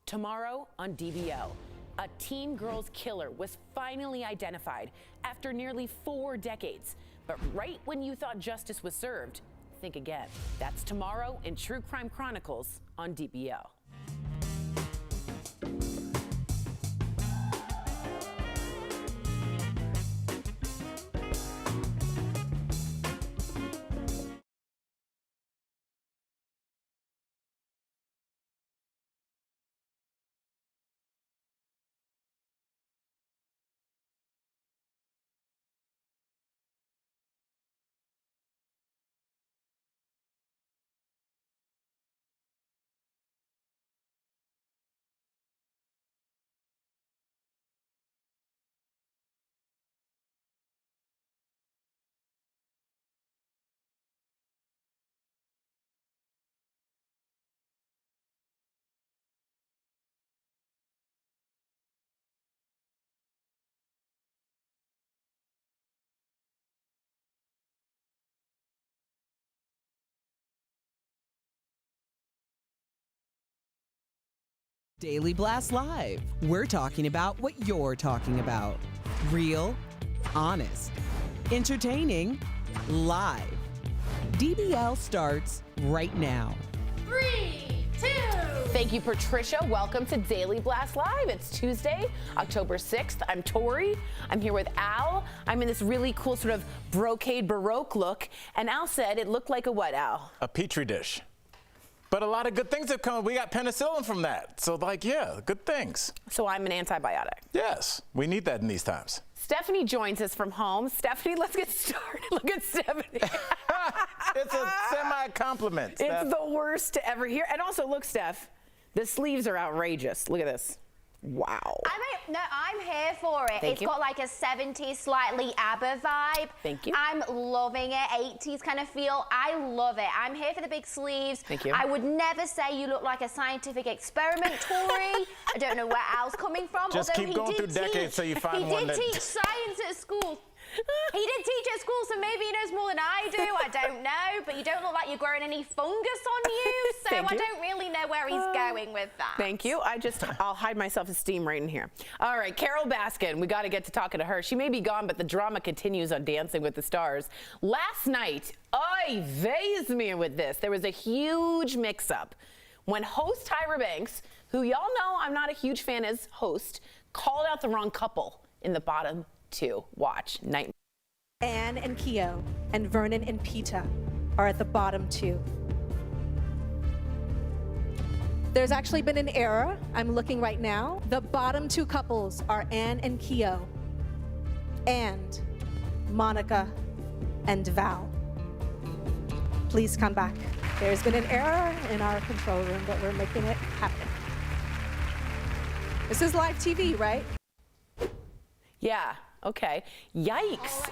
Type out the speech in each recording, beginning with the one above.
Tomorrow on DBL, a teen girl's killer was finally identified after nearly 4 decades. But right when you thought justice was served, think again. That's tomorrow in True Crime Chronicles on DBL. Daily Blast Live. We're talking about what you're talking about. Real, honest, entertaining, live. DBL starts right now. 3, 2. Thank you, Patricia. Welcome to Daily Blast Live. It's Tuesday, October 6th. I'm Tori. I'm here with Al. I'm in this really cool sort of brocade Baroque look. And Al said it looked like a what, Al? A petri dish. But a lot of good things have come. We got penicillin from that. So, yeah, good things. So I'm an antibiotic. Yes, we need that in these times. Stephanie joins us from home. Stephanie, let's get started. Look at Stephanie. It's a semi-compliment, Steph. It's the worst to ever hear. And also, look, Steph, the sleeves are outrageous. Look at this. Wow. I'm here for it. Thank you. Got like a 70s, slightly ABBA vibe. Thank you. I'm loving it. 80s kind of feel. I love it. I'm here for the big sleeves. Thank you. I would never say you look like a scientific experiment, Tori. I don't know where Al's coming from. Just keep going through decades so you find one that... He did teach science at school. He did teach at school, so maybe he knows more than I do. I don't know, but you don't look like you're growing any fungus on you, so I don't really know where he's going with that. Thank you. I'll hide my self-esteem right in here. All right, Carol Baskin, we got to get to talking to her. She may be gone, but the drama continues on Dancing with the Stars. Last night, oy vey's me with this. There was a huge mix-up when host Tyra Banks, who y'all know I'm not a huge fan as host, called out the wrong couple in the bottom 2. Watch. Night. Anne and Keo and Vernon and Peta are at the bottom 2. There's actually been an error. I'm looking right now. The bottom 2 couples are Anne and Keo and Monica and Val. Please come back. There's been an error in our control room, but we're making it happen. This is live TV, right? Yeah. Okay. Yikes.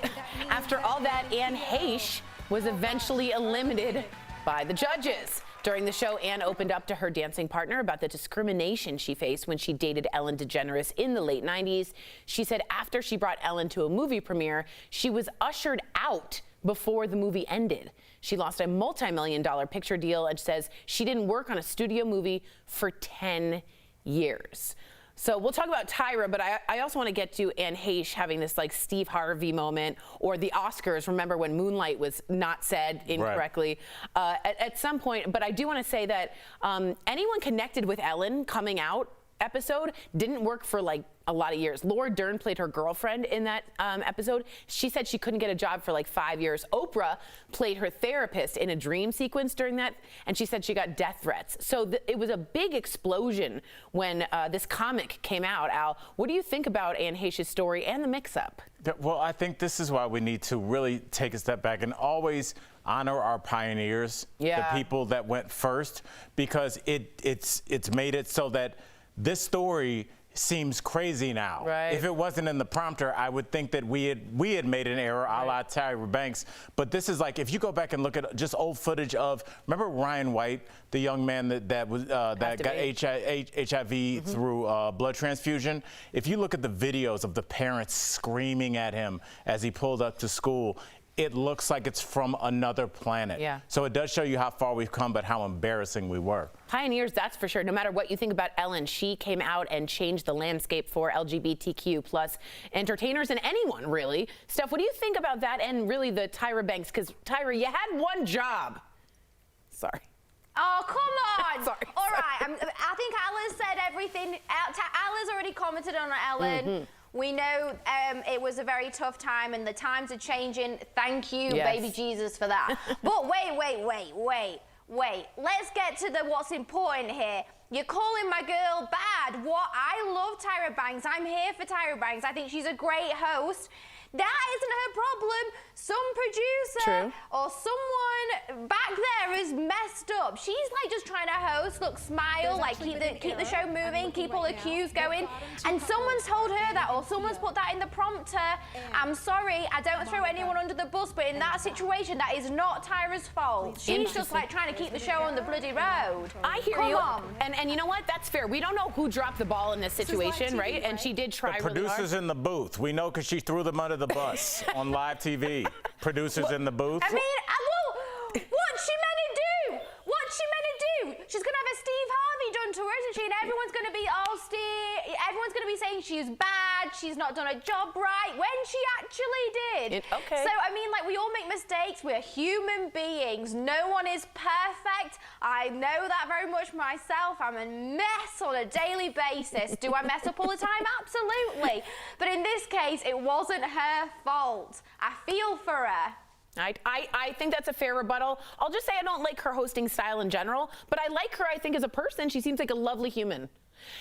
After all that, Anne Heche was eventually eliminated by the judges. During the show, Anne opened up to her dancing partner about the discrimination she faced when she dated Ellen DeGeneres in the late 90s. She said after she brought Ellen to a movie premiere, she was ushered out before the movie ended. She lost a multi-million-dollar picture deal and says she didn't work on a studio movie for 10 years. So we'll talk about Tyra, but I also want to get to Anne Heche having this like Steve Harvey moment, or the Oscars. Remember when Moonlight was not said incorrectly at some point. But I do want to say that anyone connected with Ellen coming out episode didn't work for like a lot of years. Laura Dern played her girlfriend in that episode. She said she couldn't get a job for like 5 years. Oprah played her therapist in a dream sequence during that, and she said she got death threats. So it was a big explosion when this comic came out. Al, what do you think about Anne Heche's story and the mix-up? Well, I think this is why we need to really take a step back and always honor our pioneers, the people that went first, because it's made it so that this story seems crazy now. Right. If it wasn't in the prompter, I would think that we had made an error a la Tyra Banks. But this is like, if you go back and look at just old footage of, remember Ryan White, the young man that got HIV through blood transfusion? If you look at the videos of the parents screaming at him as he pulled up to school, it looks like it's from another planet. Yeah. So it does show you how far we've come, but how embarrassing we were. Pioneers, that's for sure. No matter what you think about Ellen, she came out and changed the landscape for LGBTQ plus entertainers and anyone, really. Steph, what do you think about that and really the Tyra Banks? Because, Tyra, you had one job. Sorry. Oh, come on. Sorry. All right. I think Alice said everything. Alice already commented on Ellen. Mm-hmm. We know it was a very tough time and the times are changing. Thank you, Yes. baby Jesus, for that. But wait. Let's get to what's important here. You're calling my girl bad. What? I love Tyra Banks. I'm here for Tyra Banks. I think she's a great host. That isn't her problem. Some producer or someone back there is messed up. She's like just trying to host, look, smile, like keep the show moving, keep all the cues going. And someone's told her that, or someone's put that in the prompter. I'm sorry, I don't throw anyone under the bus, but in that situation, that is not Tyra's fault. She's just like trying to keep the show on the bloody road. I hear Come you. on. And you know what? That's fair. We don't know who dropped the ball in this situation, right? And she did try The really hard. producers in the booth. We know because she threw them under the bus on live TV. Producers in the booth. I mean, what's she meant to do? What's she meant to do? She's gonna have a Steve Harvey done to her, isn't she? And everyone's gonna be everyone's gonna be saying she's bad, she's not done a job right, when she actually did. Okay. So, I mean, like, we all make mistakes. We're human beings. No one is perfect. I know that very much myself. I'm a mess on a daily basis. Do I mess up all the time? Absolutely. But in this case, it wasn't her fault. I feel for her. I think that's a fair rebuttal. I'll just say I don't like her hosting style in general, but I like her, I think, as a person. She seems like a lovely human.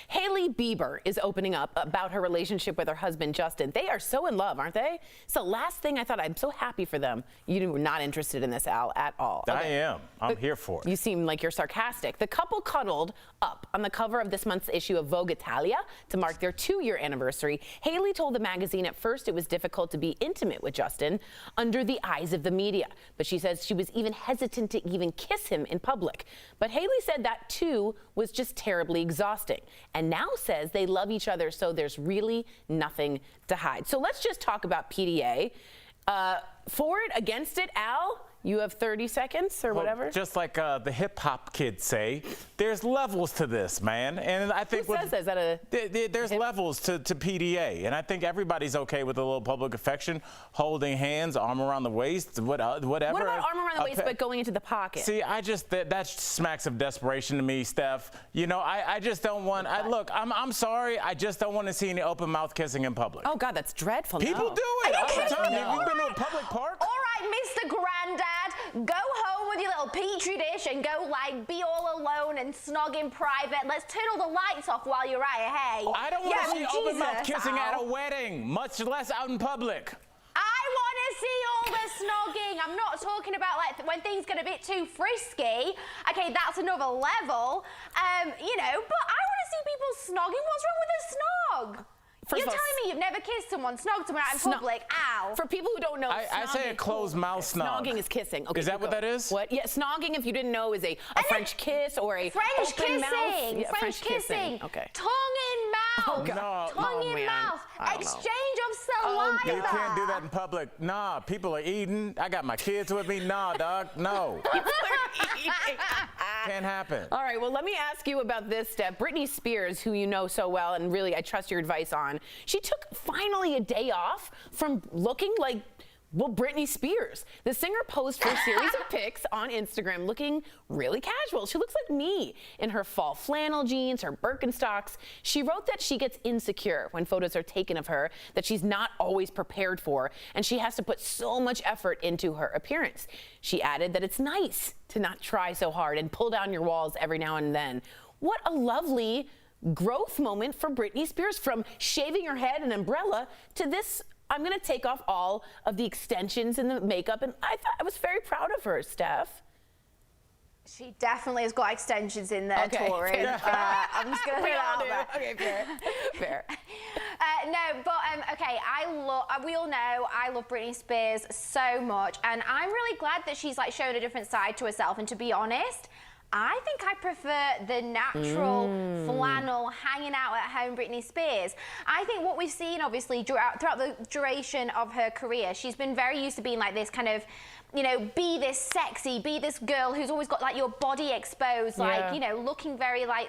Hailey Bieber is opening up about her relationship with her husband, Justin. They are so in love, aren't they? So last thing I thought, I'm so happy for them. You were not interested in this, Al, at all. I am. I'm here for it. You seem like you're sarcastic. The couple cuddled up on the cover of this month's issue of Vogue Italia to mark their 2-year anniversary. Hailey told the magazine at first it was difficult to be intimate with Justin under the eyes of the media, but she says she was even hesitant to even kiss him in public. But Hailey said that too was just terribly exhausting, and now says they love each other, so there's really nothing to hide. So let's just talk about PDA. For it, against it, Al? You have 30 seconds or whatever? Just like the hip hop kids say, there's levels to this, man. And I think Who says that? Is that a there's levels to PDA, and I think everybody's okay with a little public affection, holding hands, arm around the waist, whatever. What about arm around the waist but going into the pocket? See, that smacks of desperation to me, Steph. You know, I just don't want. Look, I'm sorry. I just don't want to see any open mouth kissing in public. Oh God, that's dreadful. People no. do it all the time. No. Have you been to a public park? All right, Mr. Granddad, go home with your little petri dish and go, like, be all alone and snog in private. Let's turn all the lights off while you're at it, hey? I don't want to see open mouth Jesus, kissing Al. at a wedding, much less out in public. I want to see all the snogging. I'm not talking about, like, when things get a bit too frisky. Okay, that's another level. You know, but I want to see people snogging. What's wrong with a snog? You're telling me you've never kissed someone, snogged someone out in public? Ow. For people who don't know, I say a closed mouth snog. Snogging is kissing. Okay, is that what that is? What? Yeah, snogging, if you didn't know, is a French kiss or a French open kissing. mouth. Yeah, French kissing. Okay. Tongue in mouth. Oh, God. Tongue Oh, in man. mouth. I don't know. Exchange of saliva. You can't do that in public. Nah, people are eating. I got my kids with me. Nah, dog. No. Can't happen. All right, well, let me ask you about this, Steph. Britney Spears, who you know so well and really I trust your advice on, she took finally a day off from looking like, well, Britney Spears. The singer posed for a series of pics on Instagram looking really casual. She looks like me in her fall flannel jeans, her Birkenstocks. She wrote that she gets insecure when photos are taken of her, that she's not always prepared for, and she has to put so much effort into her appearance. She added that it's nice to not try so hard and pull down your walls every now and then. What a lovely growth moment for Britney Spears, from shaving her head and umbrella to this, I'm going to take off all of the extensions and the makeup, and I was very proud of her, Steph. She definitely has got extensions in there, Okay, Tori. fair. I'm just going to throw that out there. Okay, fair. Fair. No, but okay, we all know I love Britney Spears so much, and I'm really glad that she's like shown a different side to herself. And to be honest, I think I prefer the natural flannel hanging out at home Britney Spears. I think what we've seen, obviously, throughout the duration of her career, she's been very used to being like this kind of, you know, be this sexy, be this girl who's always got like your body exposed, like, you know, looking very like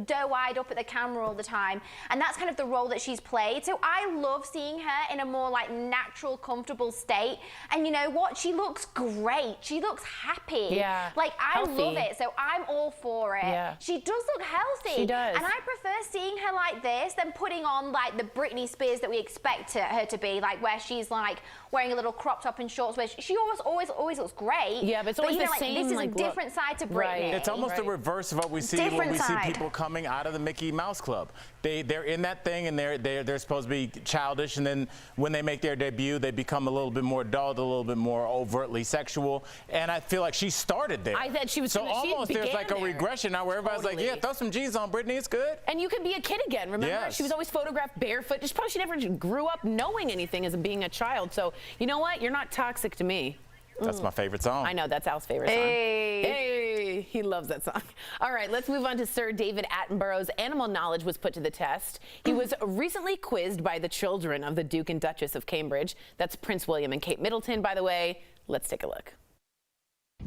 doe-eyed up at the camera all the time. And that's kind of the role that she's played. So I love seeing her in a more like natural, comfortable state. And you know what? She looks great. She looks happy. Yeah. Like, I Healthy. love it. So I'm all for it. Yeah. She does look healthy. She does. And I prefer seeing her like this than putting on like the Britney Spears that we expect her to be, like where she's like wearing a little crop top and shorts, where she always looks great. Yeah, but it's always you know, the like, same, this is like, a different side to Britney. Right. It's almost the reverse of what we see when Different we see side. people coming out of the Mickey Mouse Club. They're in that thing and they're supposed to be childish, and then when they make their debut, they become a little bit more adult, a little bit more overtly sexual. And I feel like she started there. I thought she was so she almost there's began like a there. regression now where everybody's like, yeah, throw some jeans on, Britney, it's good. And you could be a kid again, remember? Yes. She was always photographed barefoot. Just probably she never grew up knowing anything as being a child. So, you know what? You're not toxic to me. That's my favorite song. I know, that's Al's favorite song. Hey, he loves that song. All right, let's move on to Sir David Attenborough's animal knowledge was put to the test. He was recently quizzed by the children of the Duke and Duchess of Cambridge. That's Prince William and Kate Middleton, by the way. Let's take a look.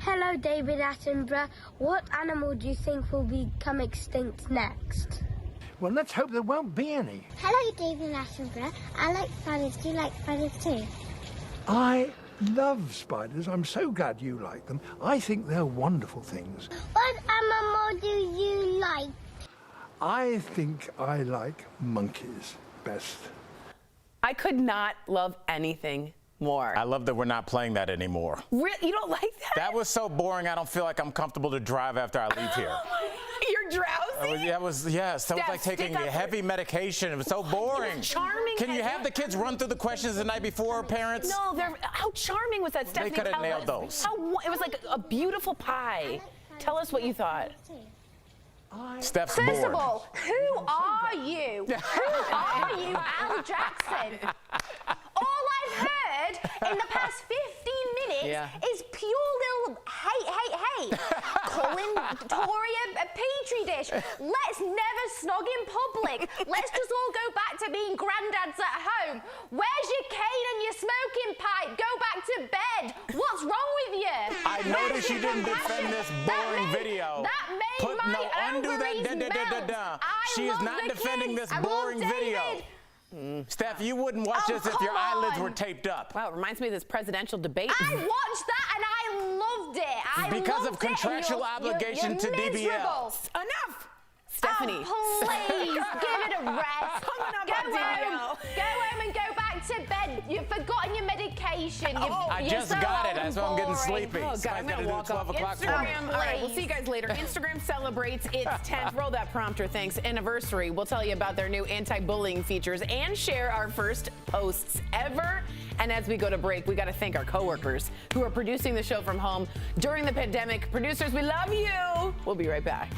Hello, David Attenborough. What animal do you think will become extinct next? Well, let's hope there won't be any. Hello, David Attenborough. I like spiders. Do you like spiders too? I love spiders. I'm so glad you like them. I think they're wonderful things. What animal do you like? I think I like monkeys best. I could not love anything more. I love that we're not playing that anymore. You don't like that? That was so boring, I don't feel like I'm comfortable to drive after I leave here. You're drowsy? That was like taking stick up heavy medication. It was so boring. Charming. Can you have the kids run through the questions the night before, parents? No, how charming was that, Stephanie? could have Tell nailed us. those. It was like a beautiful pie. Tell us what you thought. Steph's First bored. of all, who are you? Who are you, Al Jackson? All I've heard in the past 15 minutes is pure little hate. Calling Tori a petri dish. Let's never snog in public. Let's just all go back to being granddads at home. Where's your cane and your smoking pipe? Go back to bed. What's wrong with you? I noticed you didn't defend this boring video. That made my undo that. ovaries melt. I She is love not the defending kids. this I love boring video. David. Steph, you wouldn't watch this if your come eyelids on. were taped up. Wow, it reminds me of this presidential debate. I watched that and I loved it. Because of loved it, and contractual obligation to DBL. miserable. Enough! Stephanie. Oh, please, give it a rest. Coming up Go on DBL. home. Go home and go back to bed. You've forgotten your medication. I You're just so got it. old and That's why I'm getting boring. sleepy. Oh, God, Somebody's I'm gotta going to do walk 12 off o'clock for me. Instagram. All right, we'll see you guys later. Instagram celebrates its 10th, roll that prompter, thanks, anniversary. We'll tell you about their new anti-bullying features and share our first posts ever. And as we go to break, we got to thank our coworkers who are producing the show from home during the pandemic. Producers, we love you. We'll be right back.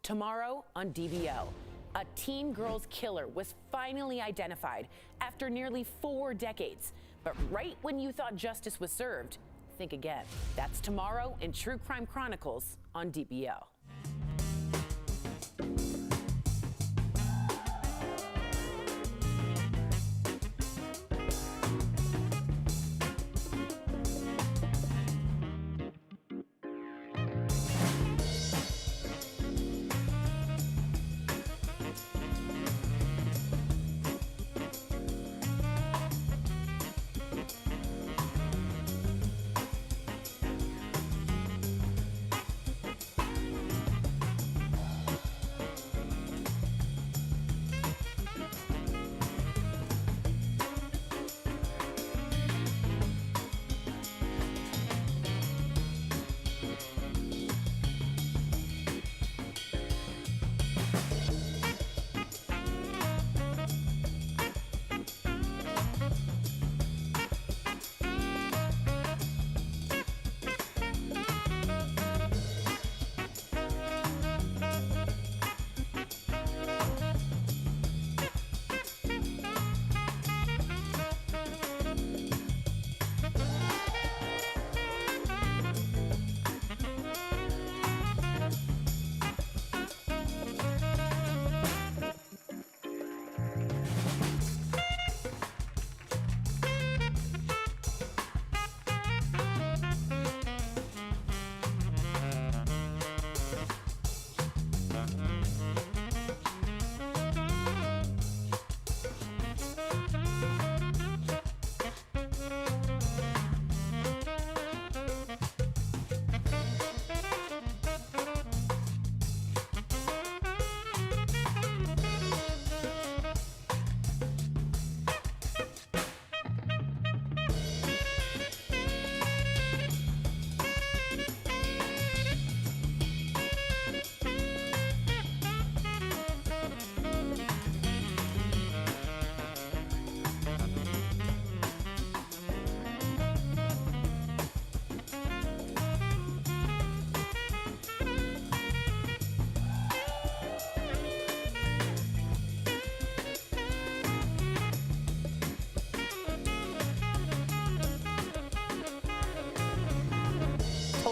Tomorrow on DBL, a teen girl's killer was finally identified after nearly 4 decades. But right when you thought justice was served, think again. That's tomorrow in True Crime Chronicles on DBL.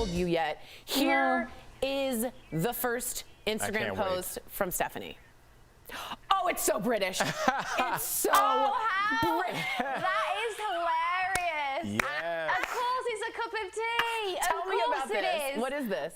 told you yet. Here is the first Instagram can't post from Stephanie. Oh, it's so British. It's so British. That is hilarious. Yes. Of course, it's a cup of tea. Tell me about it this. is. What is this?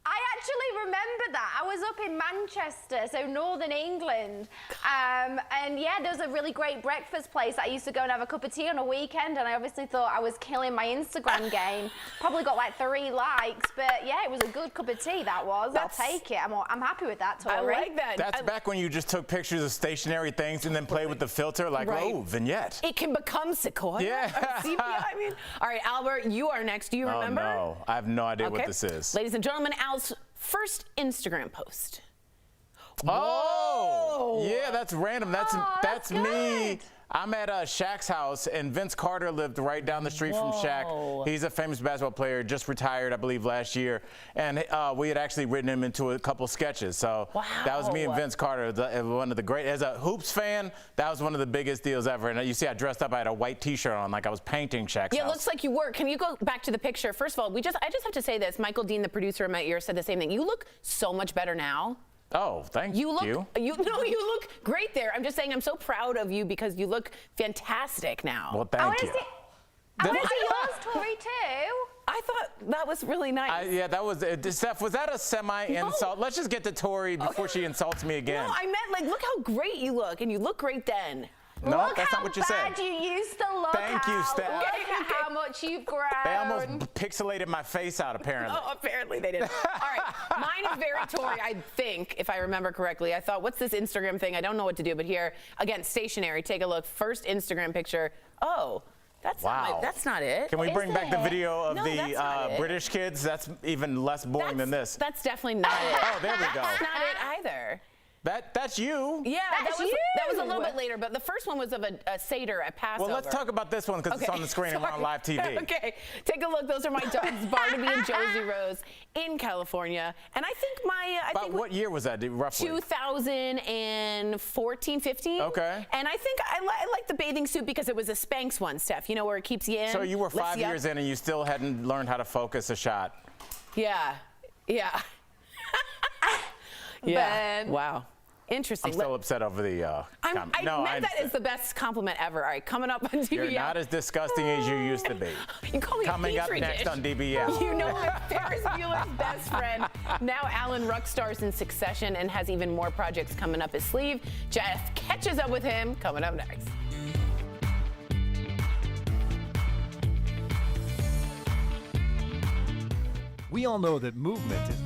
I actually remember that. I was up in Manchester, so northern England. And yeah, there was a really great breakfast place that I used to go and have a cup of tea on a weekend, and I obviously thought I was killing my Instagram game. Probably got like 3 likes, but yeah, it was a good cup of tea, that was. I'll take it. I'm happy with that, Tori. I like that. That's back when you just took pictures of stationary things and then played with the filter, like, oh, vignette. It can become Sequoia. Yeah. Or sepia, I mean. All right, Albert, you are next. Do you remember? Oh, no. I have no idea what this is. Ladies and gentlemen, Al's first Instagram post. Oh, yeah, that's random. That's me. good. I'm at Shaq's house, and Vince Carter lived right down the street from Shaq. He's a famous basketball player, just retired, I believe, last year. And we had actually written him into a couple sketches. So that was me and Vince Carter, one of the great. As a hoops fan, that was one of the biggest deals ever. And you see, I dressed up. I had a white T-shirt on, like I was painting Shaq's house. Yeah, it looks like you were. Can you go back to the picture? First of all, I just have to say this. Michael Dean, the producer in my ear, said the same thing. You look so much better now. Oh, thank you. You look great there. I'm just saying I'm so proud of you because you look fantastic now. Well, thank you. I want to see yours, Tori, too. I thought that was really nice. Yeah, that was, Steph, was that a semi-insult? No. Let's just get to Tori before she insults me again. No, I meant, like, look how great you look, and you look great then. No, Look that's how not what you bad said. you used to look. Thank you, Steph. Look at how much you've grown. They almost pixelated my face out, apparently. Oh, apparently they did. All right, mine is very Tory, I think, if I remember correctly. I thought, what's this Instagram thing? I don't know what to do, but here, again, stationary. Take a look. First Instagram picture. Oh, that's not it. Can we bring back the video of No, that's not the it. British kids? That's even less boring than this. That's definitely not it. Oh, there we go. That's not it either. That's you. Yeah, That's that was a you. little bit later, but the first one was of a Seder at Passover. Well, let's talk about this one because it's on the screen and we're on live TV. Okay, take a look. Those are my dogs, Barnaby and Josie Rose, in California. And I think what year was that, roughly? 2014, 15. Okay. And I think I like the bathing suit because it was a Spanx one, Steph. You know, where it keeps you in. So you were lifts 5 you up. years in and you still hadn't learned how to focus a shot. Yeah. Yeah. Ben. Wow. Interesting. I'm still upset over the comment. I meant that is the best compliment ever. All right, coming up on DBL. You're not as disgusting as you used to be. You call me Coming a up petri next dish. on DBL. You know I'm Ferris Bueller's best friend. Now Alan Ruck stars in Succession and has even more projects coming up his sleeve. Jeff catches up with him coming up next. We all know that movement is...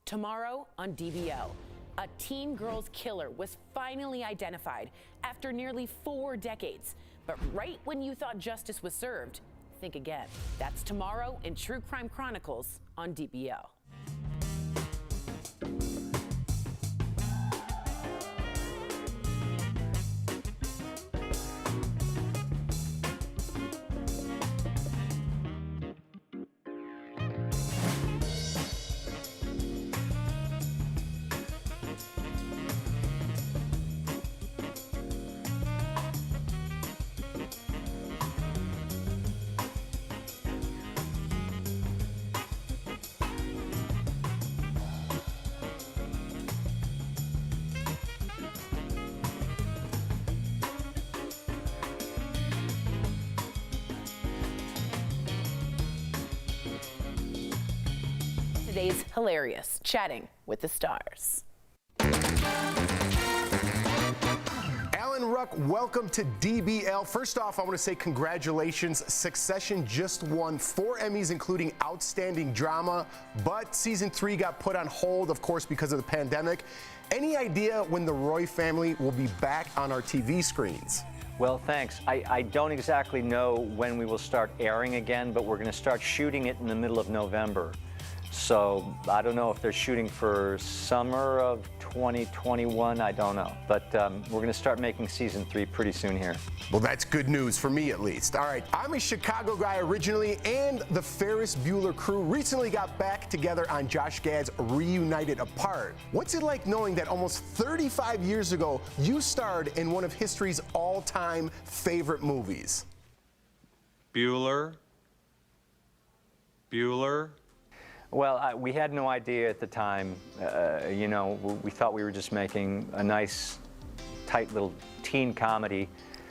Tomorrow on DBL, a teen girl's killer was finally identified after nearly 4 decades. But right when you thought justice was served, think again. That's tomorrow in True Crime Chronicles on DBL. today's Hilarious, chatting with the stars. Alan Ruck, welcome to DBL. First off, I want to say congratulations. Succession just won 4 Emmys, including Outstanding Drama, but season 3 got put on hold, of course, because of the pandemic. Any idea when the Roy family will be back on our TV screens? Well, thanks. I don't exactly know when we will start airing again, but we're going to start shooting it in the middle of November. So I don't know if they're shooting for summer of 2021. I don't know. But we're going to start making season 3 pretty soon here. Well, that's good news for me, at least. All right, I'm a Chicago guy originally, and the Ferris Bueller crew recently got back together on Josh Gad's Reunited Apart. What's it like knowing that almost 35 years ago, you starred in one of history's all-time favorite movies? Bueller. Well, we had no idea at the time. You know, we thought we were just making a nice, tight little teen comedy.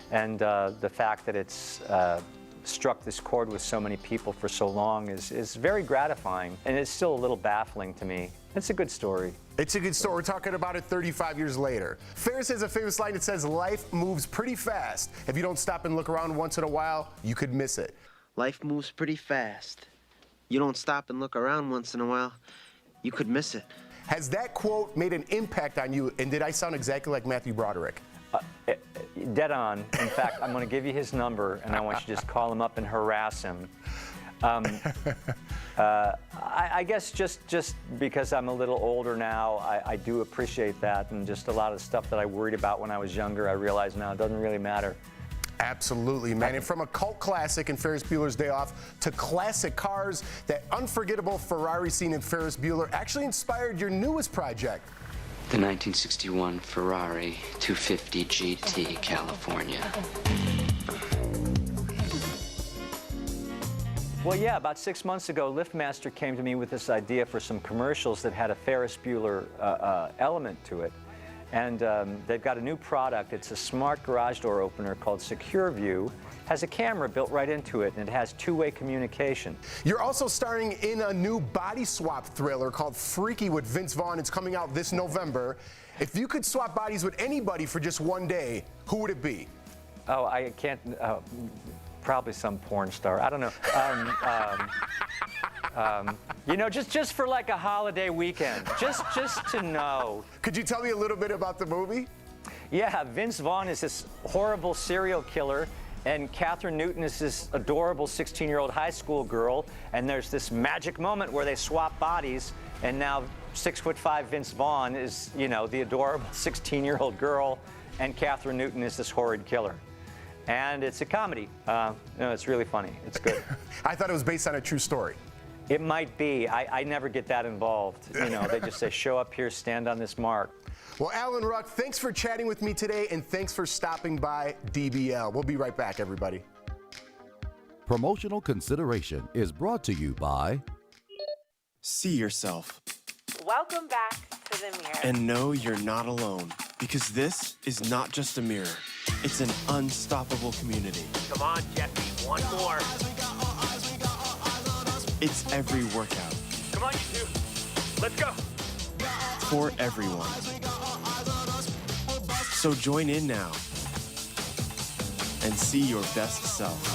And the fact that it's struck this chord with so many people for so long is very gratifying. And it's still a little baffling to me. It's a good story. It's a good story. We're talking about it 35 years later. Ferris has a famous line that says, "Life moves pretty fast. If you don't stop and look around once in a while, you could miss it." Life moves pretty fast. You don't stop and look around once in a while, you could miss it. Has that quote made an impact on you, and did I sound exactly like Matthew Broderick? Dead on. In fact, I'm going to give you his number, and I want you to just call him up and harass him. I guess just because I'm a little older now, I do appreciate that, and just a lot of stuff that I worried about when I was younger, I realize now it doesn't really matter. Absolutely, man. And from a cult classic in Ferris Bueller's Day Off to classic cars, that unforgettable Ferrari scene in Ferris Bueller actually inspired your newest project. The 1961 Ferrari 250 GT California. Well, yeah, about 6 months ago, LiftMaster came to me with this idea for some commercials that had a Ferris Bueller element to it. And they've got a new product. It's a smart garage door opener called Secure View. Has a camera built right into it, and it has two-way communication. You're also starring in a new body swap thriller called Freaky with Vince Vaughn. It's coming out this November. If you could swap bodies with anybody for just one day, who would it be? Oh, I can't. Probably some porn star. I don't know. You know, just for like a holiday weekend, just to know. Could you tell me a little bit about the movie? Yeah, Vince Vaughn is this horrible serial killer, and Catherine Newton is this adorable 16-year-old high school girl, and there's this magic moment where they swap bodies, and now 6'5" Vince Vaughn is, you know, the adorable 16-year-old girl, and Catherine Newton is this horrid killer. And it's a comedy. No, it's really funny. It's good. I thought it was based on a true story. It might be. I never get that involved. You know, they just say, show up here, stand on this mark. Well, Alan Ruck, thanks for chatting with me today, and thanks for stopping by DBL. We'll be right back, everybody. Promotional consideration is brought to you by See yourself. Welcome back to the mirror. And know you're not alone, because this is not just a mirror. It's an unstoppable community. Come on, Jeffy, one more. It's every workout. Come on, you two. Let's go. For everyone. So join in now and see your best self.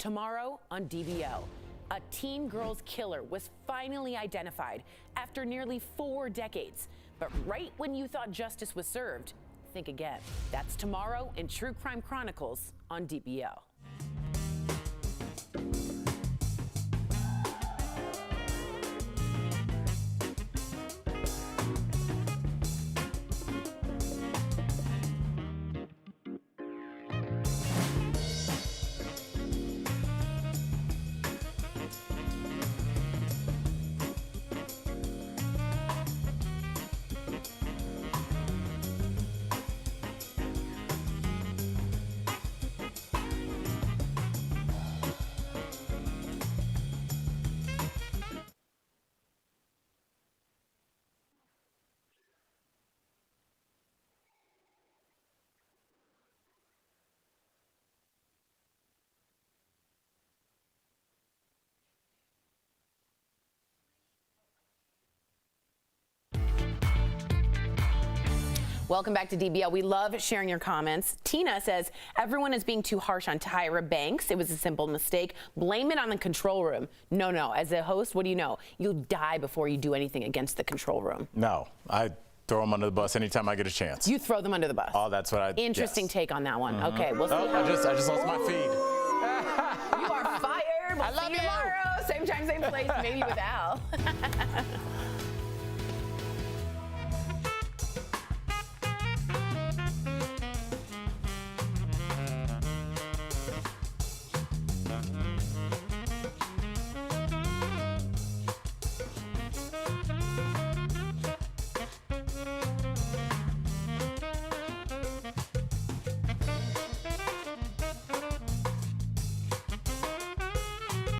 Tomorrow on DBL, a teen girl's killer was finally identified after nearly 4 decades. But right when you thought justice was served, think again. That's tomorrow in True Crime Chronicles on DBL. Welcome back to DBL. We love sharing your comments. Tina says, everyone is being too harsh on Tyra Banks. It was a simple mistake. Blame it on the control room. No. As a host, what do you know? You die before you do anything against the control room. No, I throw them under the bus anytime I get a chance. You throw them under the bus? Oh, that's what I... Interesting take on that one. Okay, we'll see. I just lost my feed. You are fired. We'll see you tomorrow. Same time, same place, maybe with Al.